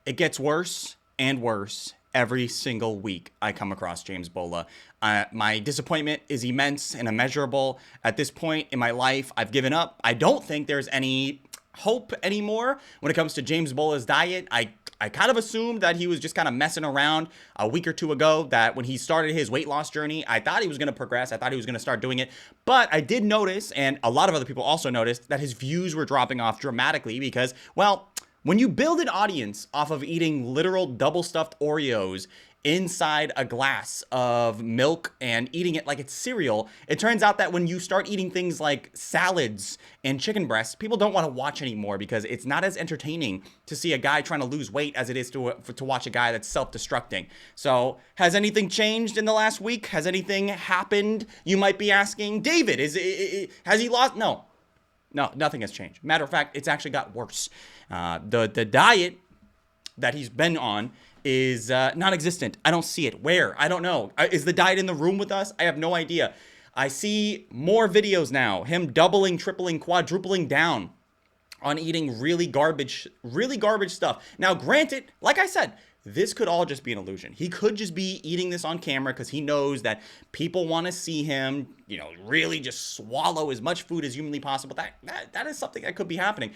It gets worse and worse every single week I come across James Bola. My disappointment is immense and immeasurable. At this point in my life, I've given up. I don't think there's any hope anymore when it comes to James Bola's diet. I kind of assumed that he was just kind of messing around a week or two ago, that when he started his weight loss journey, I thought he was going to progress. I thought he was going to start doing it. But I did notice, and a lot of other people also noticed, that his views were dropping off dramatically because, well, when you build an audience off of eating literal double stuffed Oreos inside a glass of milk and eating it like it's cereal, it turns out that when you start eating things like salads and chicken breasts, people don't want to watch anymore because it's not as entertaining to see a guy trying to lose weight as it is to watch a guy that's self-destructing. So has anything changed in the last week? Has anything happened? You might be asking, David, has he lost? No, nothing has changed. Matter of fact, it's actually got worse. The diet that he's been on is non-existent. I don't see it. Where? I don't know. Is the diet in the room with us? I have no idea. I see more videos now, him doubling, tripling, quadrupling down on eating really garbage stuff. Now, granted, like I said, this could all just be an illusion. He could just be eating this on camera because he knows that people want to see him, really just swallow as much food as humanly possible. That is something that could be happening.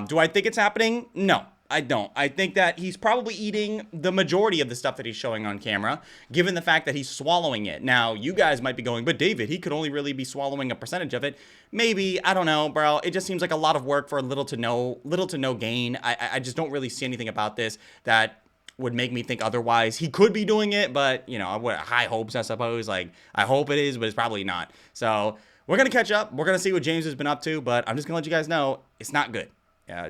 Do I think it's happening? No, I don't. I think that he's probably eating the majority of the stuff that he's showing on camera, given the fact that he's swallowing it. Now, you guys might be going, but David, he could only really be swallowing a percentage of it. Maybe, I don't know, bro. It just seems like a lot of work for little to no gain. I just don't really see anything about this that would make me think otherwise. He could be doing it, but, high hopes, I suppose. Like, I hope it is, but it's probably not. So, we're going to catch up. We're going to see what James has been up to, but I'm just going to let you guys know it's not good.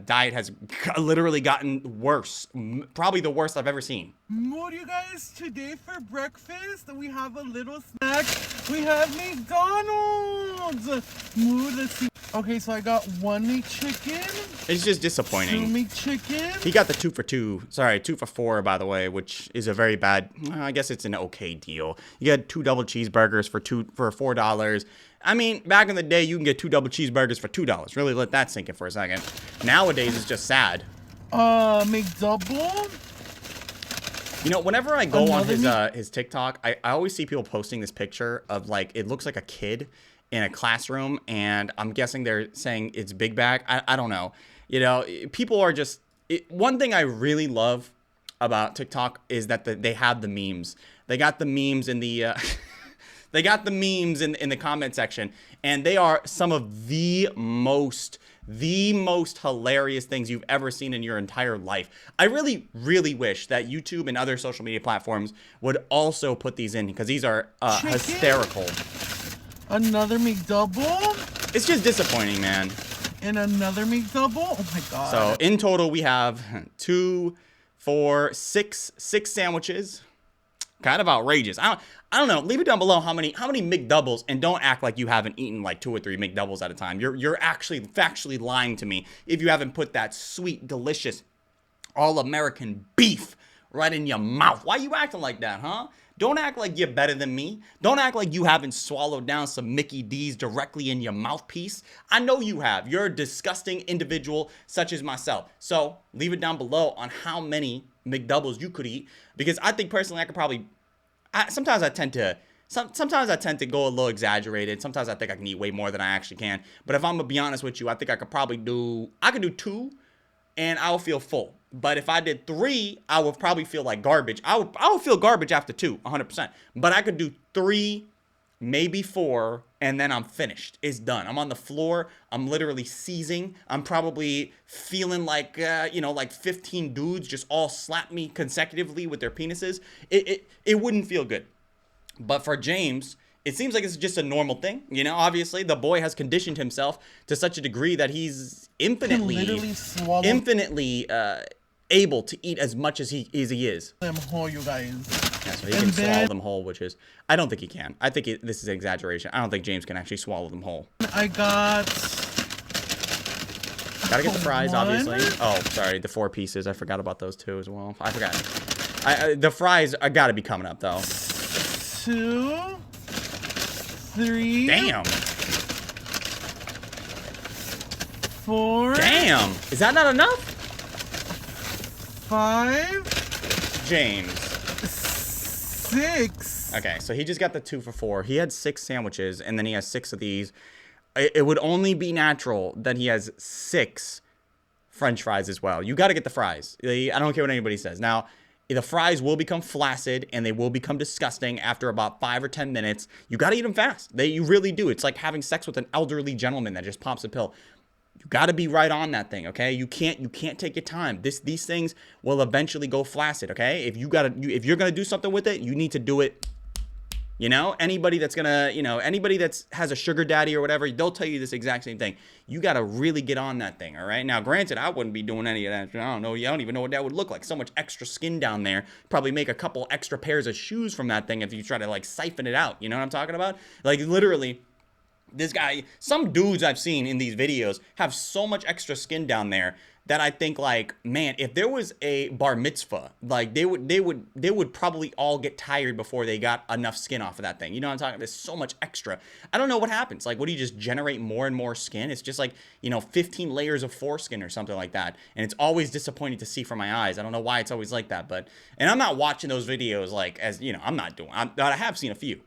Diet has literally gotten worse. Probably the worst I've ever seen. What do you guys today for breakfast? We have a little snack. We have McDonald's. Let's see. Okay, so I got 1 McChicken. It's just disappointing. 2 McChicken. He got the 2 for 2. Sorry, 2 for 4, by the way, which is a very bad. I guess it's an okay deal. You get 2 double cheeseburgers for $4. I mean, back in the day, you can get 2 double cheeseburgers for $2. Really let that sink in for a second. Nowadays, it's just sad. McDouble. Whenever I go on his TikTok, I always see people posting this picture of, like, it looks like a kid in a classroom, and I'm guessing they're saying it's Big Bag. I don't know. People are just... one thing I really love about TikTok is that they have the memes. They got the memes in the... They got the memes in the comment section, and they are some of the most hilarious things you've ever seen in your entire life. I really, really wish that YouTube and other social media platforms would also put these in because these are hysterical. Another McDouble. It's just disappointing, man. And another McDouble. Oh my god. So in total, we have 2, 4, 6 sandwiches. Kind of outrageous. I don't know. Leave it down below how many McDoubles, and don't act like you haven't eaten like 2 or 3 McDoubles at a time. You're actually factually lying to me if you haven't put that sweet, delicious, all-American beef right in your mouth. Why you acting like that, huh? Don't act like you're better than me. Don't act like you haven't swallowed down some Mickey D's directly in your mouthpiece. I know you have. You're a disgusting individual such as myself. So leave it down below on how many McDoubles you could eat, because I think personally I could probably... Sometimes I tend to go a little exaggerated. Sometimes I think I can eat way more than I actually can. But if I'm gonna be honest with you, I think I could do 2 and I'll feel full. But if I did 3, I would probably feel like garbage. I would feel garbage after 2, 100%. But I could do 3, maybe 4, and then I'm finished. It's done. I'm on the floor. I'm literally seizing. I'm probably feeling like, like 15 dudes just all slap me consecutively with their penises. It wouldn't feel good. But for James, it seems like it's just a normal thing. Obviously, the boy has conditioned himself to such a degree that he's infinitely able to eat as much as he is. Them whole, you guys. Yeah, so he can swallow them whole, which is... I don't think he can. I think this is an exaggeration. I don't think James can actually swallow them whole. I got... Gotta get the fries, obviously. Oh, sorry, the 4 pieces. I forgot about those 2 as well. I forgot. The fries are gotta be coming up, though. 2, 3... Damn! 4... Damn! Is that not enough? 5, James. 6. Okay, so he just got the 2 for $4. He had 6 sandwiches, and then he has 6 of these. It would only be natural that he has 6 French fries as well. You got to get the fries. I don't care what anybody says. Now, the fries will become flaccid and they will become disgusting after about 5 or 10 minutes. You got to eat them fast. You really do. It's like having sex with an elderly gentleman that just pops a pill. You got to be right on that thing, okay? You can't take your time. These things will eventually go flaccid, okay? If you're gonna do something with it, you need to do it. You know, anybody that's has a sugar daddy or whatever, they'll tell you this exact same thing. You got to really get on that thing, all right? Now, granted, I wouldn't be doing any of that. I don't know. I don't even know what that would look like. So much extra skin down there. Probably make a couple extra pairs of shoes from that thing if you try to, like, siphon it out. You know what I'm talking about? Like, literally, this guy, some dudes I've seen in these videos have so much extra skin down there that I think, like, man, if there was a bar mitzvah, like, they would probably all get tired before they got enough skin off of that thing. You know what I'm talking about? There's so much extra. I don't know what happens. Like, what do you just generate more and more skin? It's just like, 15 layers of foreskin or something like that. And it's always disappointing to see from my eyes. I don't know why it's always like that, and I'm not watching those videos like, as, I'm not doing, but I have seen a few.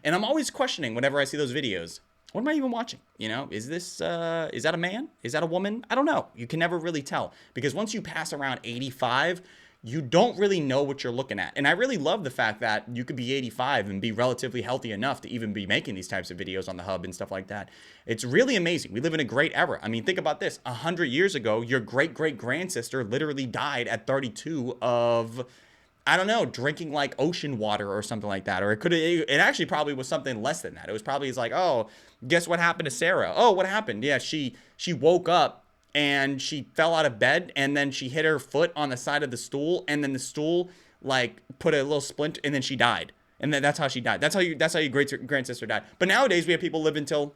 And I'm always questioning whenever I see those videos. What am I even watching? Is that a man? Is that a woman? I don't know. You can never really tell, because once you pass around 85, you don't really know what you're looking at. And I really love the fact that you could be 85 and be relatively healthy enough to even be making these types of videos on the hub and stuff like that. It's really amazing. We live in a great era. I mean, think about this. 100 years ago, your great-great-grandsister literally died at 32 of, I don't know, drinking like ocean water or something like that. Or it actually probably was something less than that. It was probably like, oh, guess what happened to Sarah? Oh, what happened? Yeah, she woke up and she fell out of bed, and then she hit her foot on the side of the stool, and then the stool like put a little splint, and then she died. And then that's how she died. That's how your great grandsister died. But nowadays we have people live until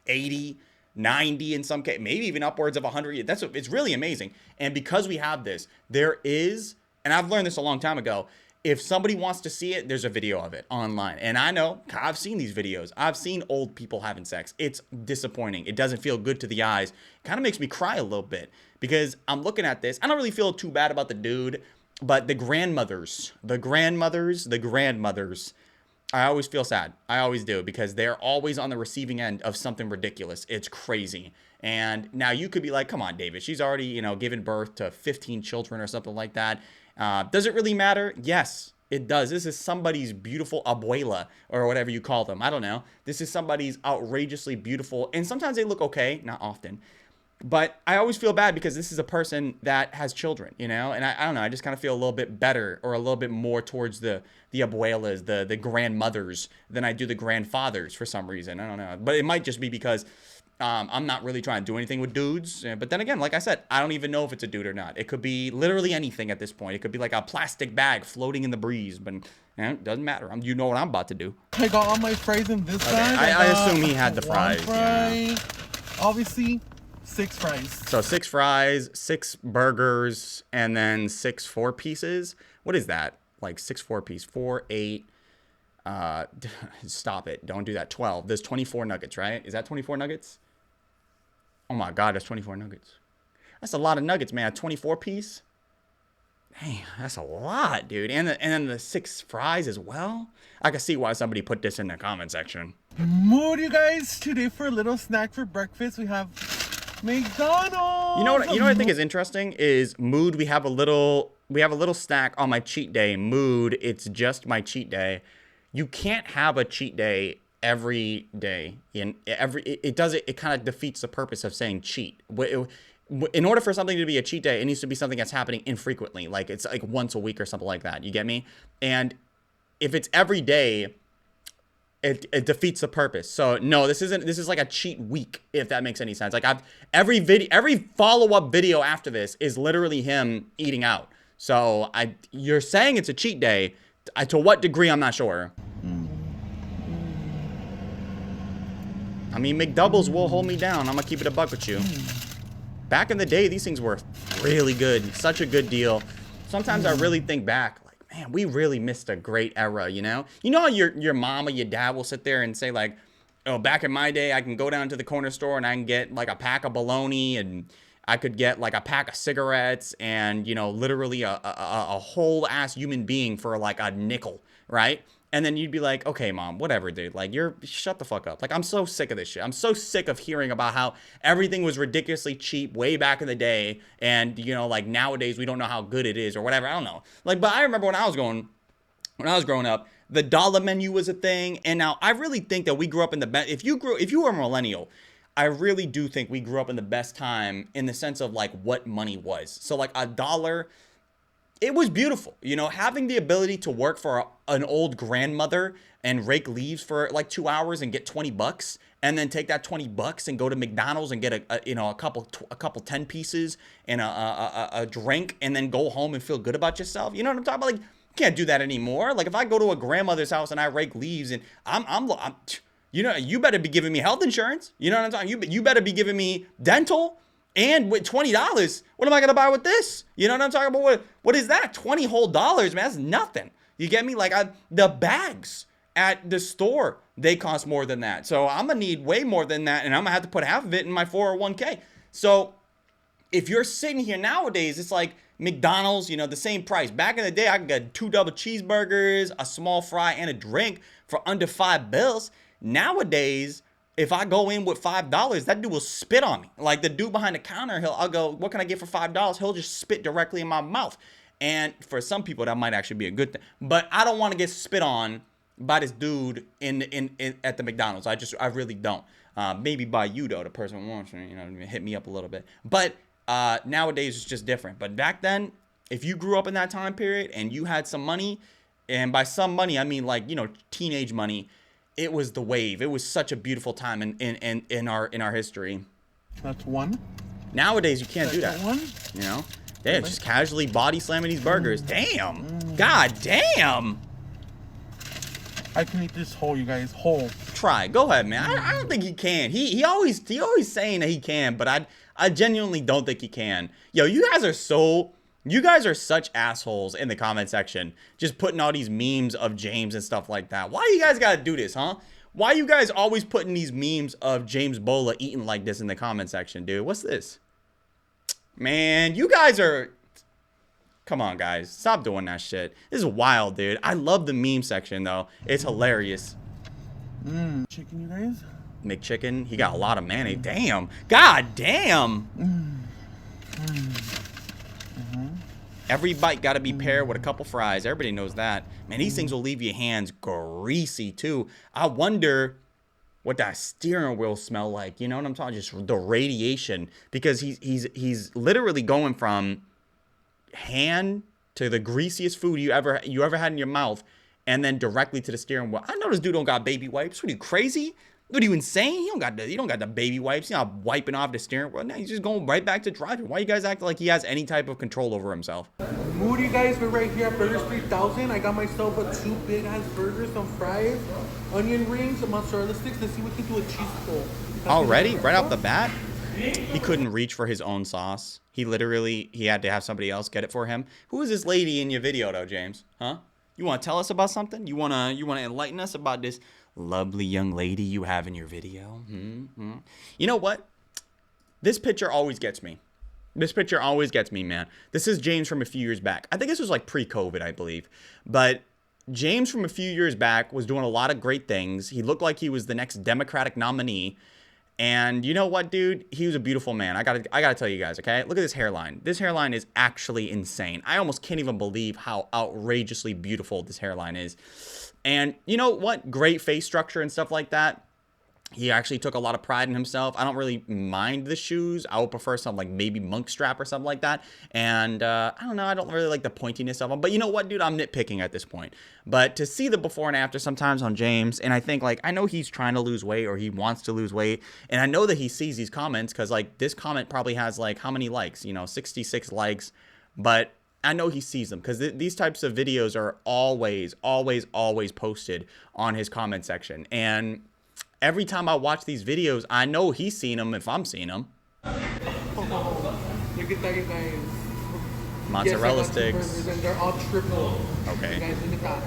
80, 90 in some case, maybe even upwards of 100. It's really amazing. And because we have this, there is, and I've learned this a long time ago, if somebody wants to see it, there's a video of it online. And I know, I've seen these videos. I've seen old people having sex. It's disappointing. It doesn't feel good to the eyes. It kind of makes me cry a little bit, because I'm looking at this. I don't really feel too bad about the dude, but the grandmothers, I always feel sad. I always do, because they're always on the receiving end of something ridiculous. It's crazy. And now you could be like, come on, David, she's already, given birth to 15 children or something like that. Does it really matter? Yes, it does. This is somebody's beautiful abuela, or whatever you call them. I don't know. This is somebody's outrageously beautiful. And sometimes they look okay, not often. But I always feel bad, because this is a person that has children, and I don't know. I just kind of feel a little bit better, or a little bit more towards the abuelas, the grandmothers, than I do the grandfathers for some reason. I don't know. But it might just be because I'm not really trying to do anything with dudes. But then again, like I said, I don't even know if it's a dude or not. It could be literally anything at this point. It could be like a plastic bag floating in the breeze. But it doesn't matter. You know what I'm about to do. I got all my fries in this bag. I assume he had the fries. Obviously, 6 fries. So 6 fries, 6 burgers, and then 6 4-pieces. What is that? Like 6 4-piece, 4, 8. Stop it. Don't do that. 12. There's 24 nuggets, right? Is that 24 nuggets? Oh my God, that's 24 nuggets. That's a lot of nuggets, man. A 24-piece? Dang, that's a lot, dude. And then the 6 fries as well? I can see why somebody put this in the comment section. Mood, you guys. Today for a little snack for breakfast, we have McDonald's. You know what I think is interesting is Mood. We have a little snack on my cheat day. Mood, it's just my cheat day. You can't have a cheat day every day. It kind of defeats the purpose of saying cheat. In order for something to be a cheat day, it needs to be something that's happening infrequently. Like it's like once a week or something like that. You get me? And if it's every day, it defeats the purpose. So no, this is like a cheat week, if that makes any sense. Like every follow-up video after this is literally him eating out. So you're saying it's a cheat day. To what degree, I'm not sure. I mean, McDoubles will hold me down. I'm gonna keep it a buck with you. Back in the day, these things were really good. Such a good deal. Sometimes I really think back, like, man, we really missed a great era, You know how your mom or your dad will sit there and say, like, oh, back in my day, I can go down to the corner store and I can get, like, a pack of bologna and I could get like a pack of cigarettes and, you know, literally a whole ass human being for like a nickel, right? And then you'd be like, okay, mom, whatever, dude. Like, shut the fuck up. Like, I'm so sick of this shit. I'm so sick of hearing about how everything was ridiculously cheap way back in the day. And, you know, like nowadays we don't know how good it is or whatever. I don't know. Like, but I remember when I was growing up, the dollar menu was a thing. And now I really think that we grew up in the best. If you were a millennial, I really do think we grew up in the best time in the sense of like what money was. So like a dollar, it was beautiful, you know, having the ability to work for an old grandmother and rake leaves for like 2 hours and get $20 and then take that $20 and go to McDonald's and get a couple 10 pieces and a drink and then go home and feel good about yourself. You know what I'm talking about? Like, you can't do that anymore. Like if I go to a grandmother's house and I rake leaves and I'm you know, you better be giving me health insurance. You know what I'm talking? You better be giving me dental. And with $20, what am I going to buy with this? You know what I'm talking about? What is that? $20 whole, man. That's nothing. You get me? Like the bags at the store, they cost more than that. So I'm going to need way more than that. And I'm going to have to put half of it in my 401k. So if you're sitting here nowadays, it's like McDonald's, you know, the same price. Back in the day, I could get 2 double cheeseburgers, a small fry, and a drink for under $5. Nowadays, if I go in with $5, that dude will spit on me. Like the dude behind the counter, I'll go, what can I get for $5? He'll just spit directly in my mouth. And for some people, that might actually be a good thing. But I don't want to get spit on by this dude in at the McDonald's. I really don't. Maybe by you though, the person who wants to, you know, hit me up a little bit. But nowadays it's just different. But back then, if you grew up in that time period and you had some money, and by some money I mean like, you know, teenage money. It was the wave. It was such a beautiful time in our history. That's one. Nowadays, you can't do that. One. You know? They're just casually body slamming these burgers. Damn. God damn. I can eat this whole, you guys. Whole. Try. Go ahead, man. I don't think he can. He always saying that he can, but I genuinely don't think he can. Yo, you guys are such assholes in the comment section, just putting all these memes of James and stuff like that. Why you guys gotta do this, huh? Why you guys always putting these memes of James Bola eating like this in the comment section, dude? What's this? Man, you guys are... Come on, guys. Stop doing that shit. This is wild, dude. I love the meme section, though. It's hilarious. Chicken, you guys? McChicken. He got a lot of mayonnaise. Damn. God damn. Every bite got to be paired with a couple fries. Everybody knows that. Man, these things will leave your hands greasy, too. I wonder what that steering wheel smell like. You know what I'm talking? Just the radiation. Because he's literally going from hand to the greasiest food you ever had in your mouth, and then directly to the steering wheel. I know this dude don't got baby wipes. What are you, crazy? What are you, insane? You don't got the baby wipes. You're not wiping off the steering wheel. Now he's just going right back to driving. Why you guys act like he has any type of control over himself? Mood, you guys, we're right here at Burgers 3000. I got myself a 2 big ass burgers, some fries, onion rings, some mozzarella sticks. Let's see if we can do a cheese pull. Already? Right off the bat? He couldn't reach for his own sauce. He had to have somebody else get it for him. Who is this lady in your video though, James? Huh? You want to tell us about something? You want to enlighten us about this lovely young lady you have in your video? You know what? This picture always gets me. This picture always gets me, man. This is James from a few years back. I think this was like pre-COVID, I believe. But James from a few years back was doing a lot of great things. He looked like he was the next Democratic nominee. And you know what, dude? He was a beautiful man. I gotta tell you guys, okay? Look at this hairline. This hairline is actually insane. I almost can't even believe how outrageously beautiful this hairline is. And you know what? Great face structure and stuff like that. He actually took a lot of pride in himself. I don't really mind the shoes. I would prefer something like maybe monk strap or something like that. And I don't know. I don't really like the pointiness of them. But you know what, dude? I'm nitpicking at this point. But to see the before and after sometimes on James, and I think like, I know he's trying to lose weight or he wants to lose weight. And I know that he sees these comments because like this comment probably has like how many likes? You know, 66 likes. But I know he sees them because these types of videos are always posted on his comment section. And every time I watch these videos, I know he's seen them if I'm seeing them. Look at that, you guys. Mozzarella yes, sticks. And they're all triple. Okay. You guys, look at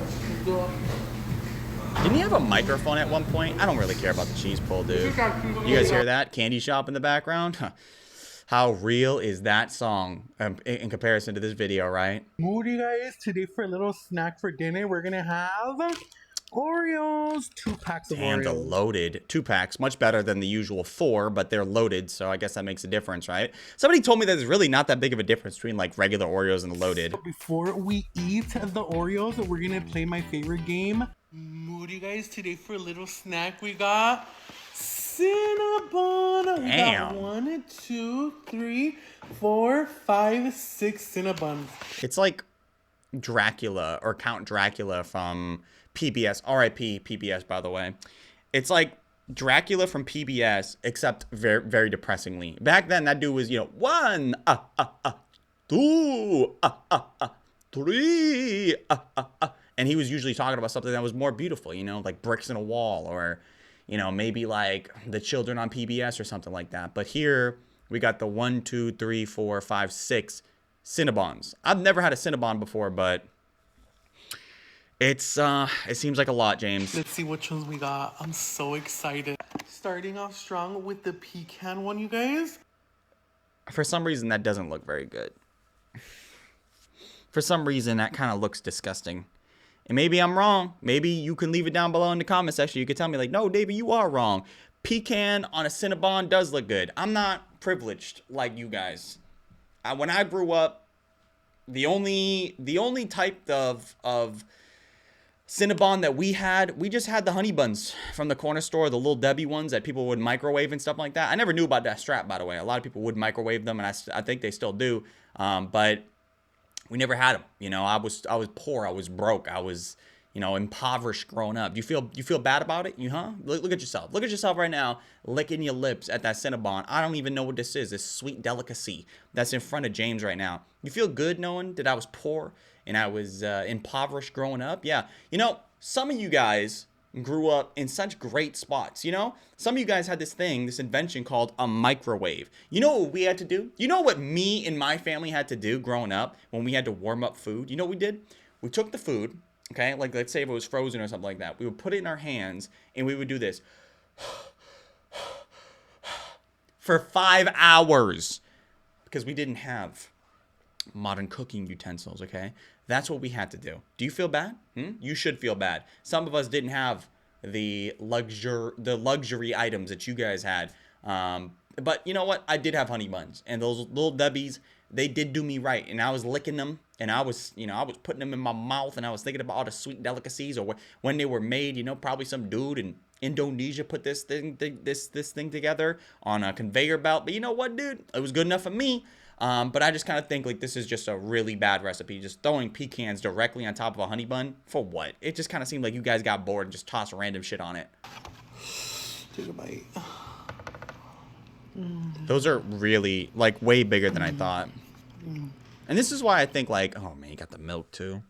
that. Didn't he have a microphone at one point? I don't really care about the cheese pull, dude. You guys hear that? Candy shop in the background? How real is that song in comparison to this video, right? Mood, you guys. Today for a little snack for dinner, we're gonna have Oreos. 2 packs of Damn, the Oreos. loaded 2 packs, much better than the usual 4, but they're loaded, so I guess that makes a difference, right? Somebody told me that there's really not that big of a difference between like regular Oreos and the loaded. So before we eat the Oreos, we're gonna play my favorite game. Mood, you guys. Today for a little snack, we got Cinnabon. We got Damn. 1, 2, 3, 4, 5, 6 Cinnabons. It's like Dracula or Count Dracula from PBS. R.I.P. PBS, by the way. It's like Dracula from PBS, except very, very depressingly. Back then, that dude was, 1, 2, 3, and he was usually talking about something that was more beautiful, like bricks in a wall, or, maybe like the children on PBS or something like that. But here we got the 1, 2, 3, 4, 5, 6 Cinnabons. I've never had a Cinnabon before, but it seems like a lot, James. Let's see which ones we got. I'm so excited. Starting off strong with the pecan one, you guys. For some reason, that doesn't look very good. For some reason, that kind of looks disgusting. And maybe I'm wrong. Maybe you can leave it down below in the comment section. You can tell me like, no, David, you are wrong. Pecan on a Cinnabon does look good. I'm not privileged like you guys. When I grew up, the only type of Cinnabon that we just had the honey buns from the corner store, the little Debbie ones that people would microwave and stuff like that. I never knew about that strap, by the way. A lot of people would microwave them, and I think they still do. But we never had them. I was poor. I was broke. I was, impoverished growing up. You feel bad about it? Look at yourself. Look at yourself right now, licking your lips at that Cinnabon. I don't even know what this is. This sweet delicacy that's in front of James right now. You feel good knowing that I was poor and I was impoverished growing up? Yeah. Some of you guys grew up in such great spots. Some of you guys had this invention called a microwave. You know what we had to do? You know what me and my family had to do growing up when we had to warm up food? You know what we did? We took the food, okay? Like, let's say if it was frozen or something like that. We would put it in our hands and we would do this for 5 hours because we didn't have modern cooking utensils, okay? That's what we had to do. Do you feel bad? You should feel bad. Some of us didn't have the luxury items that you guys had. But you know what? I did have honey buns, and those little Debbies, they did do me right. And I was licking them, and I was putting them in my mouth, and I was thinking about all the sweet delicacies or when they were made. Probably some dude in Indonesia put this thing together on a conveyor belt. But you know what, dude? It was good enough for me. But I just kind of think like this is just a really bad recipe. Just throwing pecans directly on top of a honey bun for what? It just kind of seemed like you guys got bored and just tossed random shit on it. Take a bite. Those are really like way bigger than I thought. And this is why I think like, oh man, you got the milk too.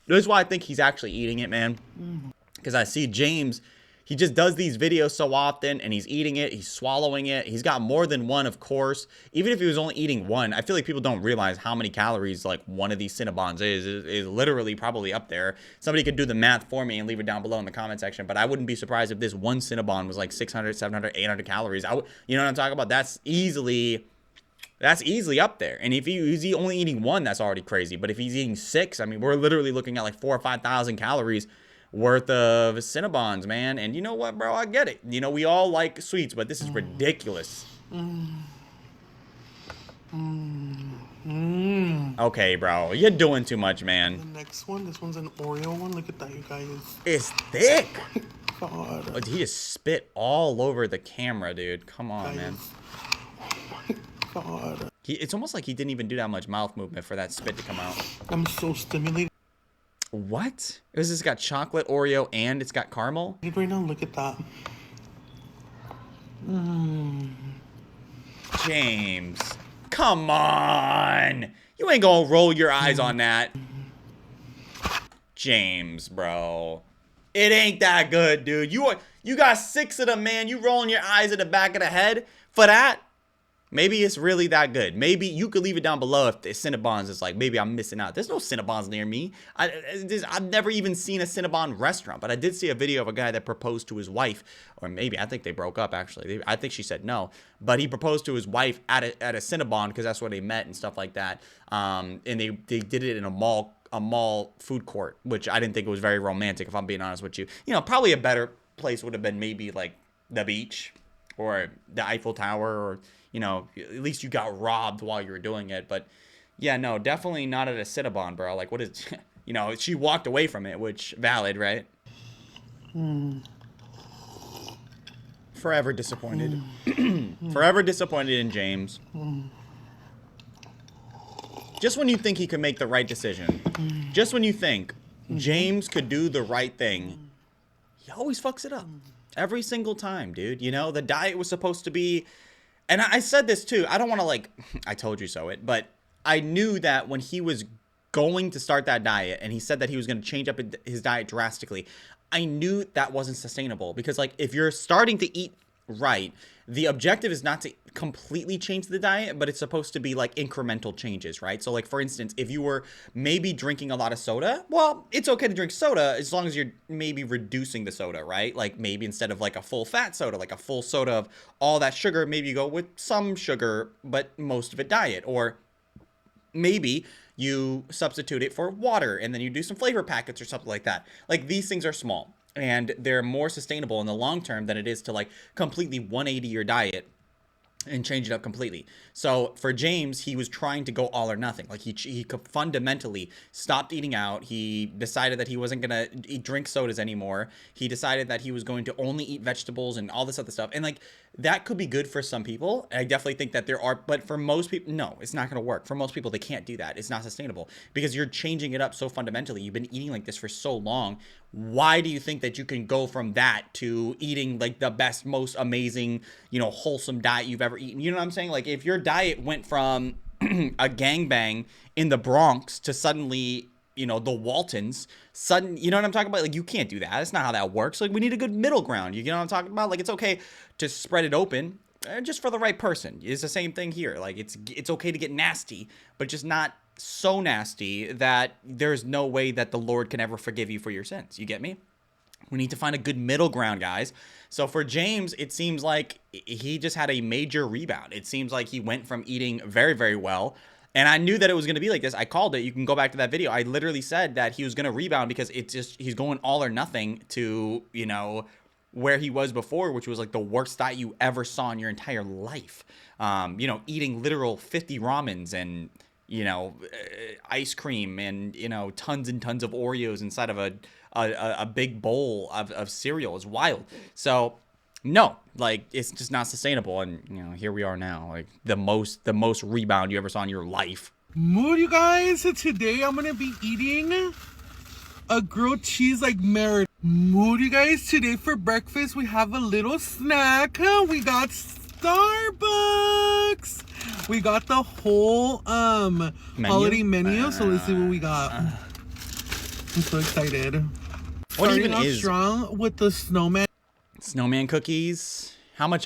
This is why I think he's actually eating it, man. Because I see James, he just does these videos so often, and he's eating it, he's swallowing it. He's got more than one, of course. Even if he was only eating one, I feel like people don't realize how many calories like one of these Cinnabons is literally probably up there. Somebody could do the math for me and leave it down below in the comment section, but I wouldn't be surprised if this one Cinnabon was like 600, 700, 800 calories. You know what I'm talking about? That's easily up there. And if he's only eating one, that's already crazy. But if he's eating 6, I mean, we're literally looking at like 4,000 or 5,000 calories worth of Cinnabons, man. And you know what, bro? I get it. We all like sweets, but this is ridiculous. Okay, bro. You're doing too much, man. The next one, this one's an Oreo one. Look at that, you guys. It's thick. God. Oh, he just spit all over the camera, dude. Come on, man. Oh my God. It's almost like he didn't even do that much mouth movement for that spit to come out. I'm so stimulated. What? Is this got chocolate Oreo and it's got caramel? Right now, look at that. James, come on. You ain't gonna roll your eyes on that. James, bro. It ain't that good, dude. You got 6 of them, man. You rolling your eyes at the back of the head for that? Maybe it's really that good. Maybe you could leave it down below if the Cinnabons is like, maybe I'm missing out. There's no Cinnabons near me. I've never even seen a Cinnabon restaurant, but I did see a video of a guy that proposed to his wife, or maybe I think they broke up actually. I think she said no, but he proposed to his wife at a Cinnabon because that's where they met and stuff like that. And they did it in a mall food court, which I didn't think was very romantic, if I'm being honest with you. You know, probably a better place would have been maybe like the beach or the Eiffel Tower, or, you know, at least you got robbed while you were doing it. But yeah, no, definitely not at a Cinnabon, bro. Like, what is, you know, she walked away from it, which valid, right? Forever disappointed. Forever disappointed in James. Just when you think he could make the right decision, just when you think James could do the right thing, he always fucks it up. Every single time, dude. You know, the diet was supposed to be, and I said this too, I don't want to like, I told you so but I knew that when he was going to start that diet and he said that he was going to change up his diet drastically, I knew that wasn't sustainable, because like if you're starting to eat right, the objective is not to completely change the diet, but it's supposed to be like incremental changes, right? So like, for instance, if you were maybe drinking a lot of soda, well, it's okay to drink soda as long as you're maybe reducing the soda, right? Like maybe instead of like a full fat soda, like a full soda of all that sugar, maybe you go with some sugar, but most of it diet. Or maybe you substitute it for water and then you do some flavor packets or something like that. Like, these things are small and they're more sustainable in the long term than it is to like completely 180 your diet and change it up completely. So for James, he was trying to go all or nothing. Like he fundamentally stopped eating out. He decided that he wasn't gonna drink sodas anymore. He decided that he was going to only eat vegetables and all this other stuff. And like, that could be good for some people. I definitely think that there are, but for most people, no, it's not gonna work. For most people, they can't do that. It's not sustainable because you're changing it up so fundamentally. You've been eating like this for so long. Why do you think that you can go from that to eating like the best, most amazing, you know, wholesome diet you've ever eaten? You know what I'm saying? Like, if your diet went from a gangbang in the Bronx to suddenly, you know, the Waltons, you know what I'm talking about? Like, you can't do that. That's not how that works. Like, we need a good middle ground. You know what I'm talking about? Like, it's okay to spread it open just for the right person. It's the same thing here. Like, it's okay to get nasty, but just not so nasty that there's no way that the Lord can ever forgive you for your sins. You get me? We need to find a good middle ground, guys. So for James, it seems like he just had a major rebound. It seems like he went from eating very, very well. And I knew that it was going to be like this. I called it. You can go back to that video. I literally said that he was going to rebound because he's going all or nothing to, you know, where he was before, which was like the worst diet you ever saw in your entire life. You know, eating literal 50 ramens and, you know, ice cream and, you know, tons and tons of Oreos inside of a big bowl of cereal is wild. So no, like, it's just not sustainable. And, you know, here we are now, like the most rebound you ever saw in your life. Mood, you guys. So today I'm gonna be eating a grilled cheese like merit. Mood, you guys. Today for breakfast we have a little snack. We got Starbucks. We got the whole holiday menu. So let's see what we got. I'm so excited. What Starting even off is strong with the snowman cookies? How much?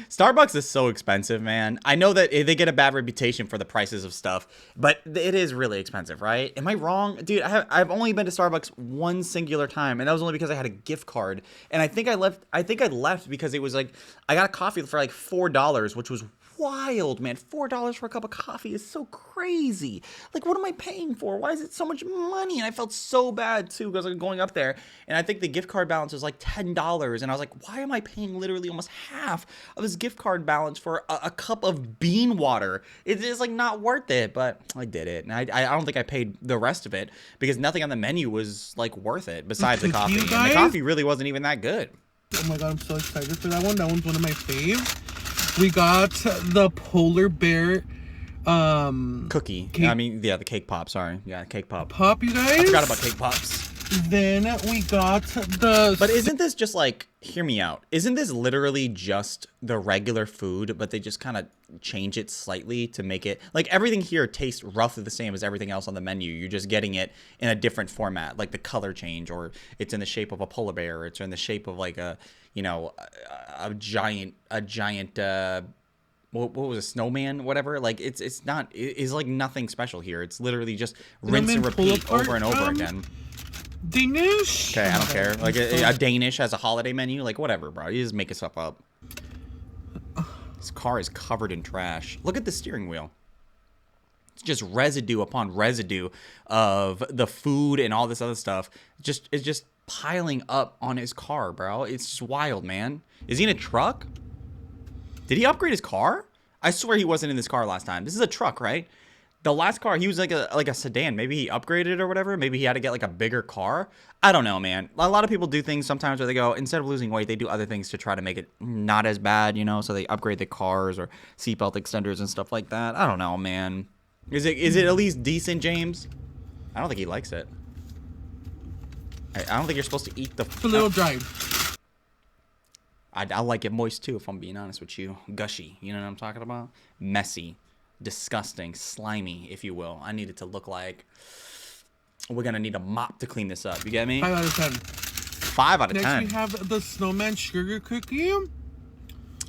Starbucks is so expensive, man. I know that they get a bad reputation for the prices of stuff, but it is really expensive, right? Am I wrong? Dude, I've only been to Starbucks one singular time, and that was only because I had a gift card. And I think I left because it was like, I got a coffee for like $4, which was wild, man. $4 for a cup of coffee is so crazy. Like, what am I paying for? Why is it so much money? And I felt so bad too because I was going up there, and I think the gift card balance was like $10, and I was like, why am I paying literally almost half of this gift card balance for a cup of bean water? It is like not worth it, but I did it, and I don't think I paid the rest of it because nothing on the menu was like worth it besides the coffee, and the coffee really wasn't even that good. Oh my god, I'm so excited for that one. That one's one of my faves. We got the polar bear cookie. I mean, yeah, the cake pop. Sorry, yeah, cake pop. You guys. I forgot about cake pops. Then we got the. But isn't this just like, hear me out? Isn't this literally just the regular food, but they just kind of change it slightly to make it like everything here tastes roughly the same as everything else on the menu? You're just getting it in a different format, like the color change, or it's in the shape of a polar bear, or it's in the shape of like a, you know, a giant what was a snowman, whatever. Like it's not, it's like nothing special here. It's literally just rinse Cinnamon and repeat pull-apart, over and over again. Danish. Okay, I don't care. Like a Danish has a holiday menu, like whatever, bro. You just make stuff up. This car is covered in trash. Look at the steering wheel. It's just residue upon residue of the food and all this other stuff. It's just piling up on his car, bro. It's just wild, man. Is he in a truck? Did he upgrade his car? I swear he wasn't in this car last time. This is a truck, right? The last car, he was like a sedan. Maybe he upgraded it or whatever. Maybe he had to get like a bigger car. I don't know, man. A lot of people do things sometimes where they go, instead of losing weight, they do other things to try to make it not as bad, you know? So they upgrade the cars or seatbelt extenders and stuff like that. I don't know, man. Is it at least decent, James? I don't think he likes it. I don't think you're supposed to eat the... It's a little dry. I like it moist too, if I'm being honest with you. Gushy, you know what I'm talking about? Messy, disgusting, slimy, if you will. I need it to look like we're gonna need a mop to clean this up. You get me? 5 out of 10. 5 out of 10. Next we have the snowman sugar cookie.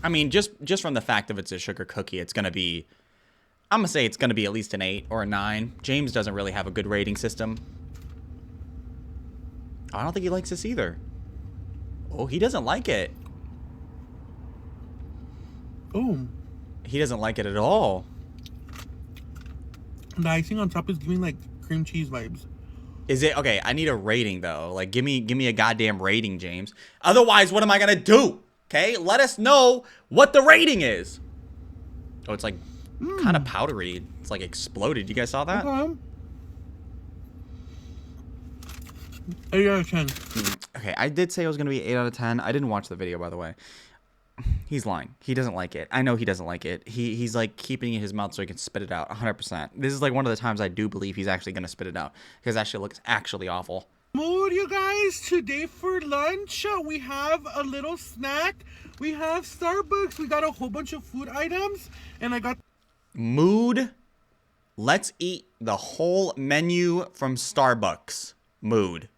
I mean, just from the fact that it's a sugar cookie, it's gonna be... I'm gonna say it's gonna be at least an 8 or a 9. James doesn't really have a good rating system. I don't think he likes this either. Oh, he doesn't like it. Oh. He doesn't like it at all. The icing on top is giving like cream cheese vibes. Is it okay? I need a rating though. Like, give me a goddamn rating, James. Otherwise, what am I gonna do? Okay, let us know what the rating is. Oh, it's like kind of powdery. It's like exploded. You guys saw that? Okay. 8 out of 10. Okay, I did say it was gonna be 8 out of 10. I didn't watch the video, by the way. He's lying. He doesn't like it. I know he doesn't like it. He's like keeping it in his mouth so he can spit it out 100%. This is like one of the times I do believe he's actually going to spit it out because that shit looks actually awful. Mood, you guys. Today for lunch, we have a little snack. We have Starbucks. We got a whole bunch of food items. And I got... Mood. Let's eat the whole menu from Starbucks. Mood.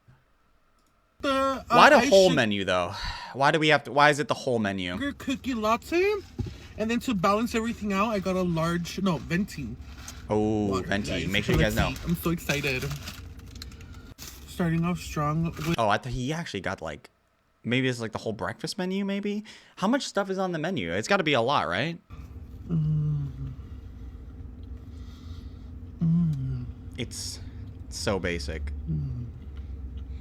Why the whole menu though? Why do we have to? Why is it the whole menu? Sugar cookie latte, and then to balance everything out, I got a large venti. Oh, water, venti! guys. Make sure you guys know. I'm so excited. Starting off strong. With Oh, I thought he actually got like, maybe it's like the whole breakfast menu. Maybe how much stuff is on the menu? It's got to be a lot, right? It's so basic.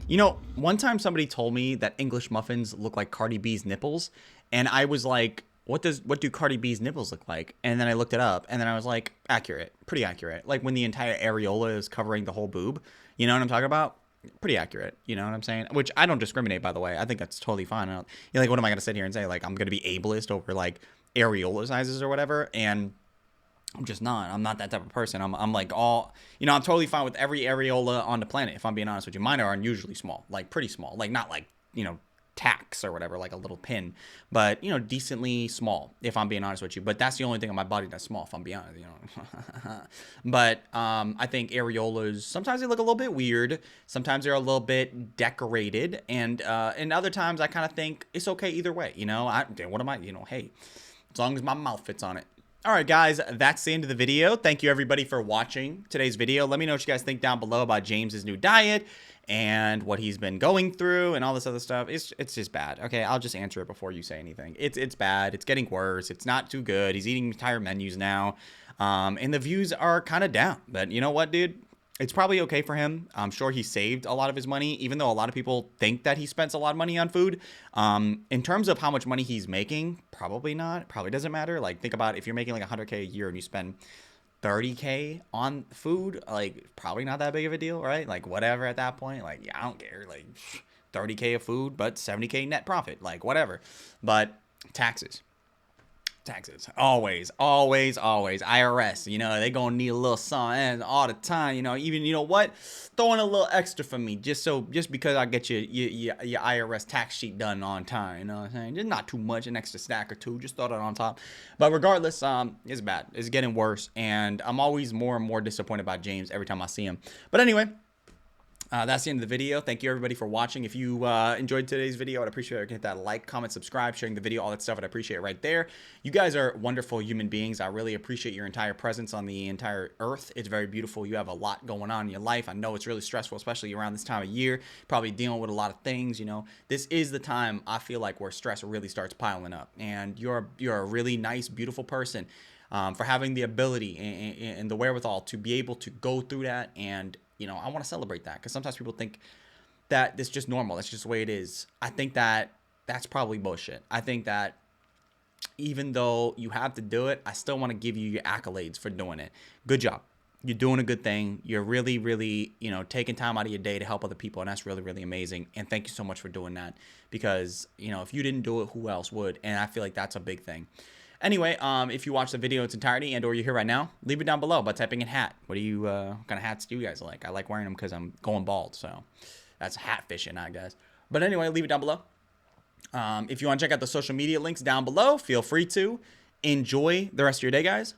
You know, one time somebody told me that English muffins look like Cardi B's nipples, and I was like, what do Cardi B's nipples look like? And then I looked it up, and then I was like, accurate, pretty accurate. Like when the entire areola is covering the whole boob, you know what I'm talking about? Pretty accurate, you know what I'm saying? Which I don't discriminate, by the way. I think that's totally fine. You're like, what am I gonna sit here and say? Like, I'm gonna be ableist over like areola sizes or whatever? And I'm just not. I'm not that type of person. I'm like all, you know, I'm totally fine with every areola on the planet, if I'm being honest with you. Mine are unusually small, like pretty small, like not like, you know, tacks or whatever, like a little pin, but, you know, decently small, if I'm being honest with you. But that's the only thing on my body that's small, if I'm being honest, you know. But I think areolas, sometimes they look a little bit weird. Sometimes they're a little bit decorated. And other times I kind of think it's okay either way, you know. What am I, you know, hey, as long as my mouth fits on it. All right, guys, that's the end of the video. Thank you, everybody, for watching today's video. Let me know what you guys think down below about James's new diet and what he's been going through and all this other stuff. It's just bad. Okay, I'll just answer it before you say anything. It's bad. It's getting worse. It's not too good. He's eating entire menus now, and the views are kind of down. But you know what, dude? It's probably okay for him. I'm sure he saved a lot of his money, even though a lot of people think that he spends a lot of money on food. In terms of how much money he's making, probably not. Probably doesn't matter. Like, think about if you're making like $100K a year and you spend $30K on food, like, probably not that big of a deal, right? Like, whatever at that point. Like, yeah, I don't care. Like, $30K of food, but $70K net profit. Like, whatever. But taxes. Always IRS, you know, they gonna need a little something all the time, you know. Even, you know what, throw in a little extra for me just because I get your IRS tax sheet done on time, you know what I'm saying? Just not too much, an extra stack or two, just throw that on top. But regardless, it's bad. It's getting worse, and I'm always more and more disappointed by James every time I see him. But anyway, That's the end of the video. Thank you everybody for watching. If you enjoyed today's video, I'd appreciate it. Hit that like, comment, subscribe, sharing the video, all that stuff. I'd appreciate it right there. You guys are wonderful human beings. I really appreciate your entire presence on the entire earth. It's very beautiful. You have a lot going on in your life. I know it's really stressful, especially around this time of year. Probably dealing with a lot of things. You know, this is the time I feel like where stress really starts piling up. And you're a really nice, beautiful person. For having the ability and the wherewithal to be able to go through that. And you know, I want to celebrate that, because sometimes people think that it's just normal. That's just the way it is. I think that that's probably bullshit. I think that even though you have to do it, I still want to give you your accolades for doing it. Good job. You're doing a good thing. You're really, really, you know, taking time out of your day to help other people. And that's really, really amazing. And thank you so much for doing that, because, you know, if you didn't do it, who else would? And I feel like that's a big thing. Anyway, if you watch the video in its entirety and or you're here right now, leave it down below by typing in hat. What kind of hats do you guys like? I like wearing them because I'm going bald, so that's hat fishing, I guess. But anyway, leave it down below. If you want to check out the social media links down below, feel free to. Enjoy the rest of your day, guys.